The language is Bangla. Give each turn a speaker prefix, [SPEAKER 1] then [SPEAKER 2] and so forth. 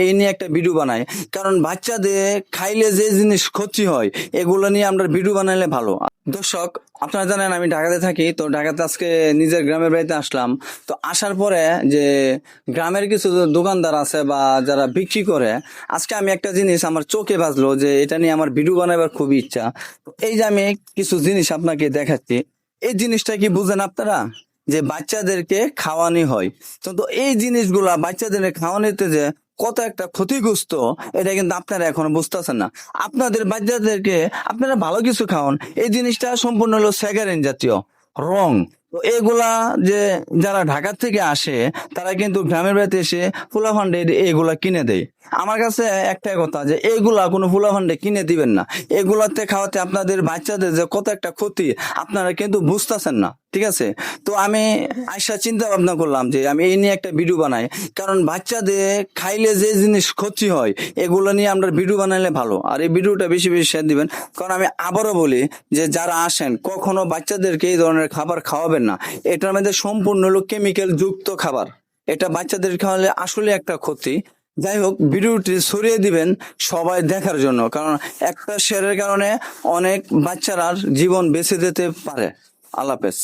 [SPEAKER 1] এই নিয়ে একটা ভিডিও বানাই, কারণ বাচ্চাদের খাইলে যে জিনিস ক্ষতি হয় এগুলো নিয়ে আমরা ভিডিও বানাইলে ভালো। দর্শক, আপনারা জানেন আমি ঢাকাতে থাকি, তো ঢাকাতে আজকে নিজের গ্রামের বাড়িতে আসলাম। তো আসার পরে যে গ্রামের কিছু দোকানদার আছে বা যারা বিক্রি করে, আজকে আমি একটা জিনিস আমার চোখে বাজলো যে এটা নিয়ে আমার ভিডিও বানাবার খুবই ইচ্ছা। তো এই যে আমি কিছু জিনিস আপনাকে দেখাচ্ছি, এই জিনিসটা কি বুঝেন আপনারা? যে বাচ্চাদেরকে খাওয়ানি হয়। তো এই জিনিসগুলা বাচ্চাদের খাওয়ানিতে যে কত একটা ক্ষতিগ্রস্ত, এটা কিন্তু আপনারা এখনো বুঝতেছেন না। আপনাদের বাচ্চাদেরকে আপনারা ভালো কিছু খাওয়ান, এই জিনিসটা সম্পূর্ণ হলো স্যাকারিন জাতীয়, রং। তো এগুলা যে যারা ঢাকা থেকে আসে তারা কিন্তু গ্রামের বাড়িতে এসে ফুলাফান্ডে এগুলা কিনে দেয়। আমার কাছে একটাই কথা, যে এগুলা কোনো ফুলাফান্ডে কিনে দিবেন না। এগুলাতে খাওয়াতে আপনাদের বাচ্চাদের যে কত একটা ক্ষতি আপনারা কিন্তু বুঝতেছেন না, ঠিক আছে? তো আমি আইসা চিন্তা ভাবনা করলাম যে আমি এই নিয়ে একটা ভিডিও বানাই, কারণ বাচ্চাদের খাইলে যে জিনিস ক্ষতি হয় এগুলো নিয়ে আমরা ভিডিও বানাইলে ভালো। আর এই ভিডিওটা বেশি বেশি শেয়ার দিবেন, কারণ আমি আবারও বলি যে যারা আসেন কখনো বাচ্চাদেরকে এই ধরনের খাবার খাওয়াবেন না। এটার মধ্যে সম্পূর্ণ হলো কেমিক্যাল যুক্ত খাবার, এটা বাচ্চাদের খাওয়ালে আসলে একটা ক্ষতি। যাই হোক, ভিডিওটি ছড়িয়ে দিবেন সবাই দেখার জন্য, কারণ একটা শেয়ারের কারণে অনেক বাচ্চারা জীবন বেঁচে যেতে পারে। আল্লাহ হাফেজ।